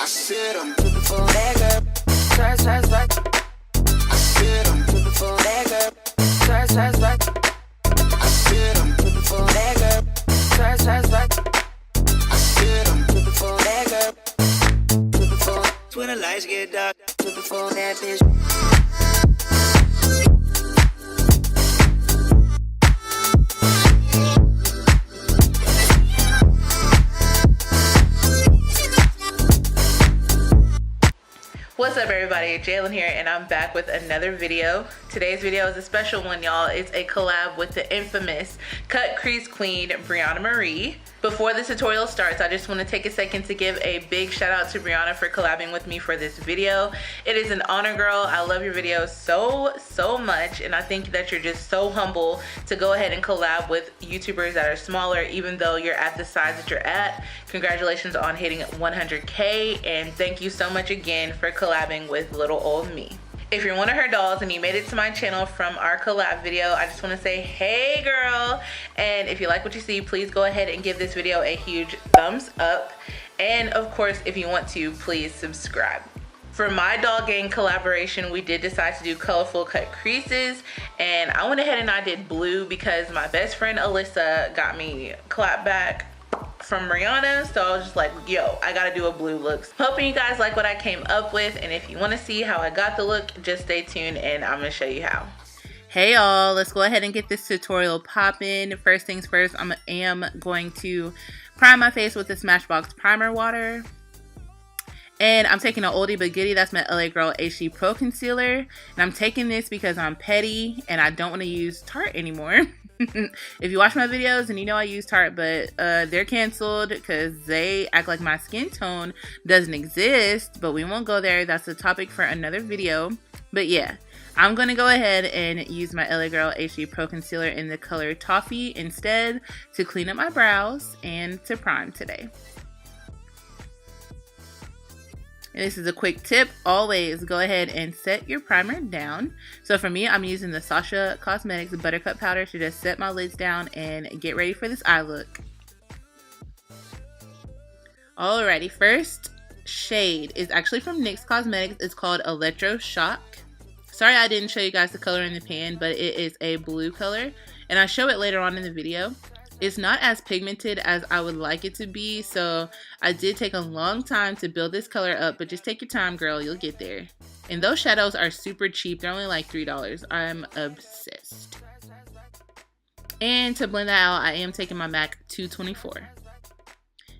I sit 'em to the full leg up. Twice, twice, twice. I sit 'em to the full leg up. Twice, twice, twice. I sit 'em to the full leg up. Twice, twice, twice. I sit 'em to the full leg up. To the full. When the lights get dark. To the full that bitch. What's up everybody, Jaylyn here, and I'm back with another video. Today's video is a special one, y'all. It's a collab with the infamous cut crease queen, Briana Marie. Before the tutorial starts, I just want to take a second to give a big shout out to Briana for collabing with me for this video. It is an honor, girl. I love your videos so much, and I think that you're just so humble to go ahead and collab with YouTubers that are smaller, even though you're at the size that you're at. Congratulations on hitting 100K, and thank you so much again for collabing with little old me. If you're one of her dolls and you made it to my channel from our collab video, I just want to say, hey girl. And if you like what you see, please go ahead and give this video a huge thumbs up. And of course, if you want to, please subscribe. For my doll gang collaboration, we did decide to do colorful cut creases, and I went ahead and I did blue because my best friend Alyssa got me clap back from Briana, so I was just like, yo, I gotta do a blue look. Hoping you guys like what I came up with, and if you want to see how I got the look, just stay tuned and I'm gonna show you how. Hey y'all, let's go ahead and get this tutorial popping. First things first, I am going to prime my face with the Smashbox primer water. And I'm taking an oldie but goodie, that's my LA Girl HD Pro Concealer. And I'm taking this because I'm petty and I don't want to use Tarte anymore. If you watch my videos and you know I use Tarte, but they're canceled because they act like my skin tone doesn't exist, but we won't go there. That's a topic for another video. But yeah, I'm going to go ahead and use my LA Girl HD Pro Concealer in the color Toffee instead to clean up my brows and to prime today. And this is a quick tip, always go ahead and set your primer down. So for me, I'm using the Sasha Cosmetics Buttercup Powder to just set my lids down and get ready for this eye look. Alrighty, first shade is actually from NYX Cosmetics. It's called Electro Shock. Sorry I didn't show you guys the color in the pan, but it is a blue color. And I'll show it later on in the video. It's not as pigmented as I would like it to be, so I did take a long time to build this color up, but just take your time, girl, you'll get there. And those shadows are super cheap. They're only like $3. I'm obsessed. And to blend that out, I am taking my MAC 224.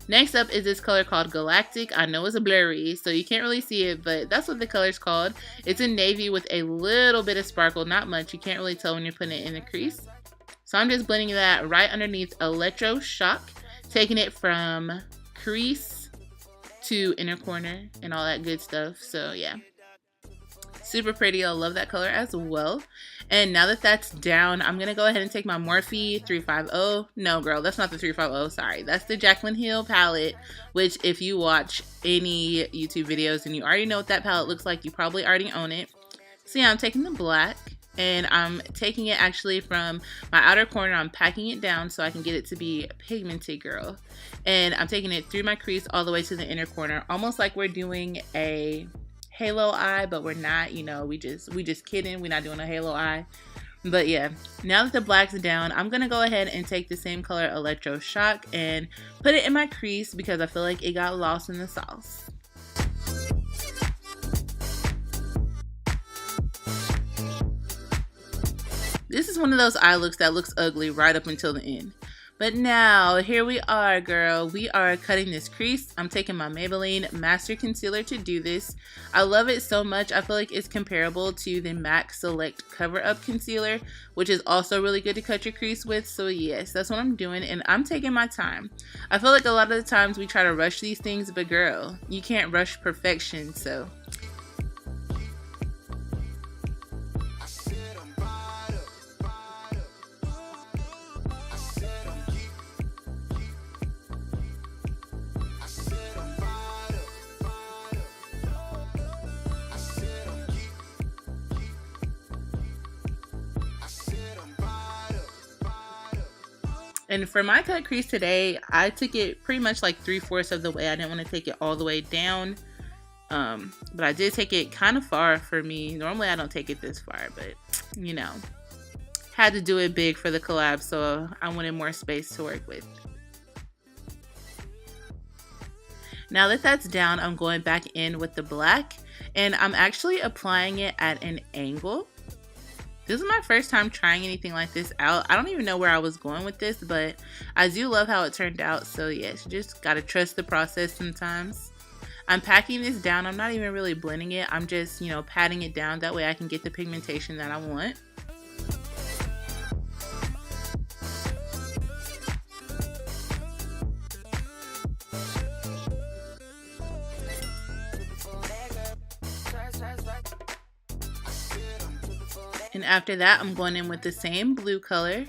Next up is this color called Galactic. I know it's a blurry, so you can't really see it, but that's what the color's called. It's in navy with a little bit of sparkle, not much. You can't really tell when you're putting it in the crease. So I'm just blending that right underneath Electro Shock, taking it from crease to inner corner and all that good stuff. So yeah, super pretty. I love that color as well. And now that that's down, I'm gonna go ahead and take my Morphe 350. No girl, that's not the 350, sorry. That's the Jaclyn Hill palette, which if you watch any YouTube videos and you already know what that palette looks like, you probably already own it. So yeah, I'm taking the black. And I'm taking it actually from my outer corner. I'm packing it down so I can get it to be pigmented, girl. And I'm taking it through my crease all the way to the inner corner, almost like we're doing a halo eye, but we're not. You know, we just kidding. We're not doing a halo eye. But yeah, now that the black's down, I'm gonna go ahead and take the same color Electro Shock and put it in my crease because I feel like it got lost in the sauce. This is one of those eye looks that looks ugly right up until the end. But now, here we are, girl. We are cutting this crease. I'm taking my Maybelline Master Concealer to do this. I love it so much. I feel like it's comparable to the MAC Select Cover Up Concealer, which is also really good to cut your crease with. So yes, that's what I'm doing, and I'm taking my time. I feel like a lot of the times we try to rush these things, but girl, you can't rush perfection, so... And for my cut crease today, I took it pretty much like 3/4 of the way. I didn't want to take it all the way down. But I did take it kind of far for me. Normally I don't take it this far, but you know, had to do it big for the collab, so I wanted more space to work with. Now that that's down, I'm going back in with the black, and I'm actually applying it at an angle. This is my first time trying anything like this out. I don't even know where I was going with this, but I do love how it turned out. So yes, you just gotta trust the process sometimes. I'm packing this down. I'm not even really blending it. I'm just, you know, patting it down. That way I can get the pigmentation that I want. And after that, I'm going in with the same blue color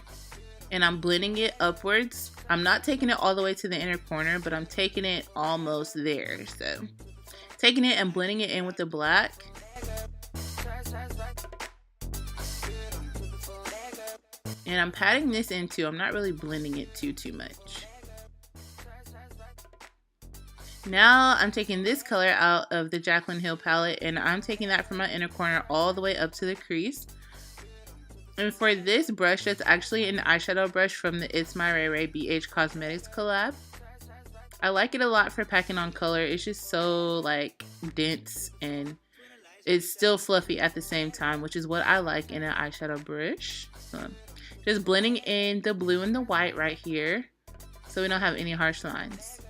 and I'm blending it upwards. I'm not taking it all the way to the inner corner, but I'm taking it almost there. So taking it and blending it in with the black. And I'm patting this in too. I'm not really blending it too much. Now I'm taking this color out of the Jaclyn Hill palette and I'm taking that from my inner corner all the way up to the crease. And for this brush, that's actually an eyeshadow brush from the It's My Ray Ray BH Cosmetics collab. I like it a lot for packing on color. It's just so like dense and it's still fluffy at the same time, which is what I like in an eyeshadow brush. So just blending in the blue and the white right here so we don't have any harsh lines.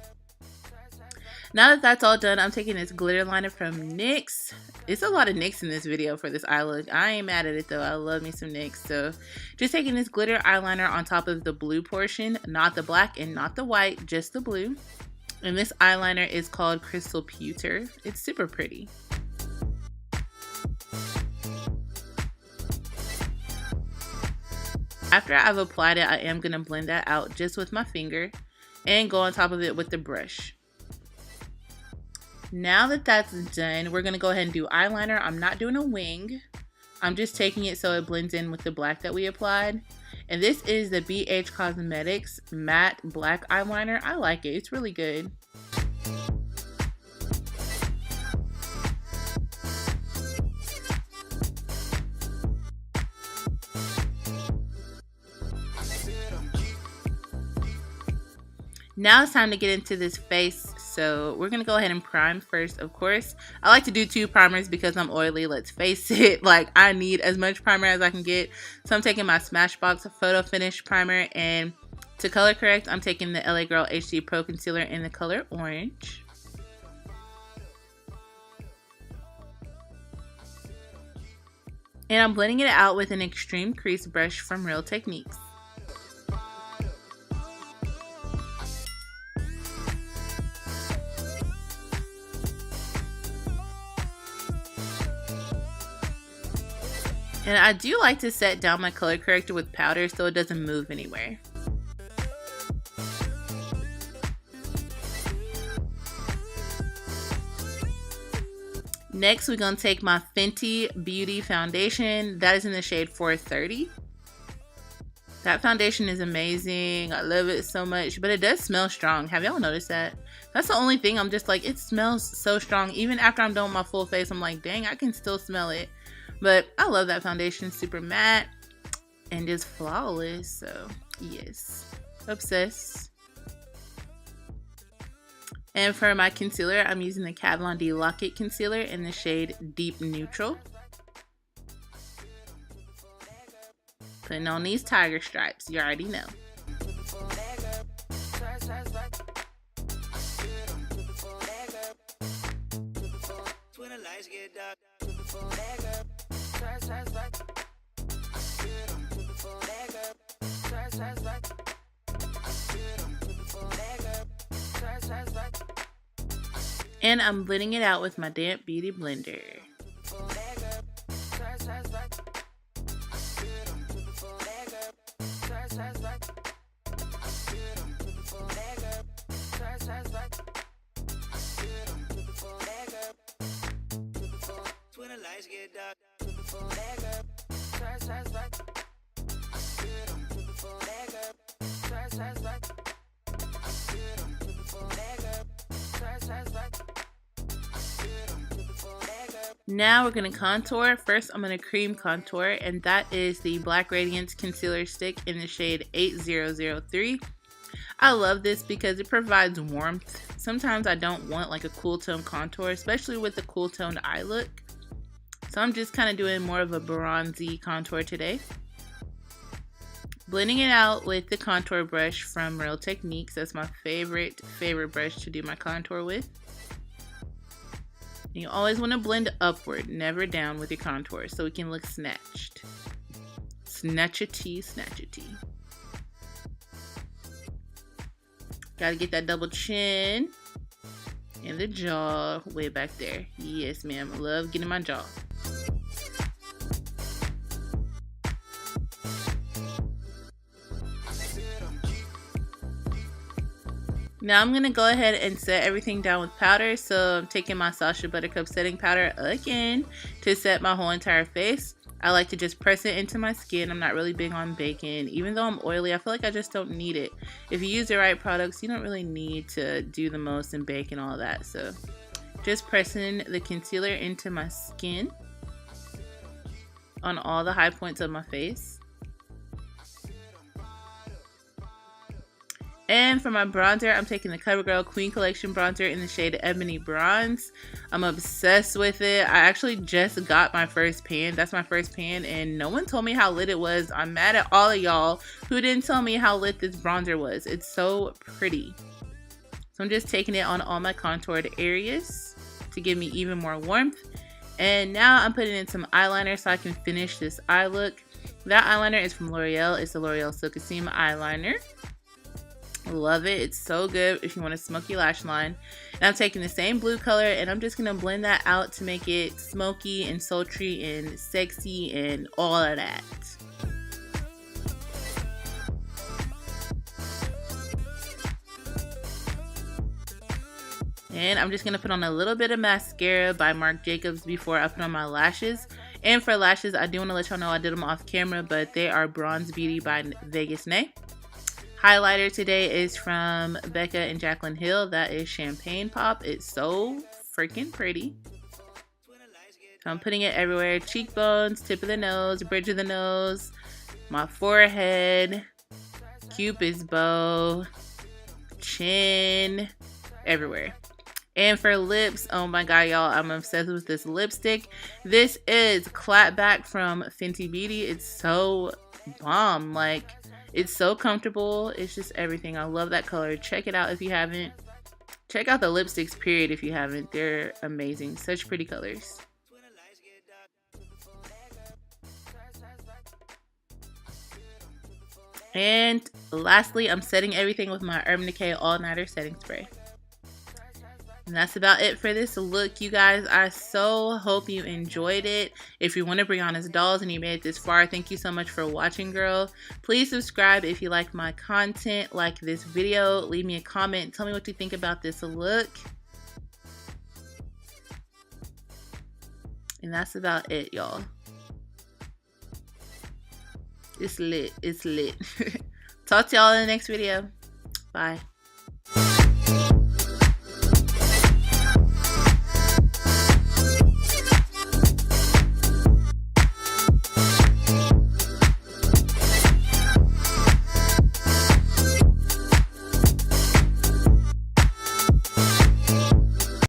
Now that that's all done, I'm taking this glitter liner from NYX. It's a lot of NYX in this video for this eye look. I ain't mad at it though. I love me some NYX. So just taking this glitter eyeliner on top of the blue portion, not the black and not the white, just the blue. And this eyeliner is called Crystal Pewter. It's super pretty. After I've applied it, I am going to blend that out just with my finger and go on top of it with the brush. Now that that's done, we're going to go ahead and do eyeliner. I'm not doing a wing. I'm just taking it so it blends in with the black that we applied. And this is the BH Cosmetics matte black eyeliner. I like it. It's really good. Now it's time to get into this face. So we're going to go ahead and prime first, of course. I like to do 2 primers because I'm oily. Let's face it. Like, I need as much primer as I can get. So I'm taking my Smashbox Photo Finish Primer. And to color correct, I'm taking the LA Girl HD Pro Concealer in the color Orange. And I'm blending it out with an Extreme Crease brush from Real Techniques. And I do like to set down my color corrector with powder so it doesn't move anywhere. Next, we're going to take my Fenty Beauty foundation. That is in the shade 430. That foundation is amazing. I love it so much, but it does smell strong. Have y'all noticed that? That's the only thing. I'm just like, it smells so strong. Even after I'm done with my full face, I'm like, dang, I can still smell it. But I love that foundation. Super matte and just flawless. So yes, obsessed. And for my concealer, I'm using the Kat Von D Lock-It Concealer in the shade Deep Neutral. Putting on these tiger stripes. You already know. And I'm blending it out with my damp beauty blender. Now we're going to contour. First, I'm going to cream contour, and that is the Black Radiance Concealer Stick in the shade 8003. I love this because it provides warmth. Sometimes I don't want like a cool tone contour, especially with the cool toned eye look. So I'm just kind of doing more of a bronzy contour today. Blending it out with the contour brush from Real Techniques. That's my favorite brush to do my contour with. And you always want to blend upward, never down with your contour, so it can look snatched. Snatchety, snatchety. Gotta get that double chin and the jaw way back there. Yes, ma'am. I love getting my jaw. Now I'm gonna go ahead and set everything down with powder. So I'm taking my Sacha Buttercup setting powder again to set my whole entire face. I like to just press it into my skin. I'm not really big on baking. Even though I'm oily, I feel like I just don't need it. If you use the right products, you don't really need to do the most and bake and all that. So just pressing the concealer into my skin on all the high points of my face. And for my bronzer, I'm taking the CoverGirl Queen Collection bronzer in the shade Ebony Bronze. I'm obsessed with it. I actually just got my first pan. That's my first pan, and no one told me how lit it was. I'm mad at all of y'all who didn't tell me how lit this bronzer was. It's so pretty. So I'm just taking it on all my contoured areas to give me even more warmth. And now I'm putting in some eyeliner so I can finish this eye look. That eyeliner is from L'Oreal. It's the L'Oreal Silk Seam eyeliner. Love it. It's so good if you want a smoky lash line. And I'm taking the same blue color and I'm just going to blend that out to make it smoky and sultry and sexy and all of that. And I'm just going to put on a little bit of mascara by Marc Jacobs before I put on my lashes. And for lashes, I do want to let y'all know I did them off camera, but they are Bronze Beauty by Vegas Nay. Highlighter today is from Becca and Jaclyn Hill. That is Champagne Pop. It's so freaking pretty. So I'm putting it everywhere. Cheekbones, tip of the nose, bridge of the nose, my forehead, Cupid's bow, chin, everywhere. And for lips, oh my god, y'all, I'm obsessed with this lipstick. This is Clapback from Fenty Beauty. It's so bomb. Like, it's so comfortable. It's just everything. I love that color. Check it out if you haven't. Check out the lipsticks, period, if you haven't. They're amazing. Such pretty colors. And lastly, I'm setting everything with my Urban Decay All Nighter Setting Spray. And that's about it for this look, you guys. I so hope you enjoyed it. If you're one of Briana's dolls and you made it this far, thank you so much for watching, girl. Please subscribe if you like my content, like this video, leave me a comment, tell me what you think about this look. And that's about it, y'all. It's lit. It's lit. Talk to y'all in the next video. Bye.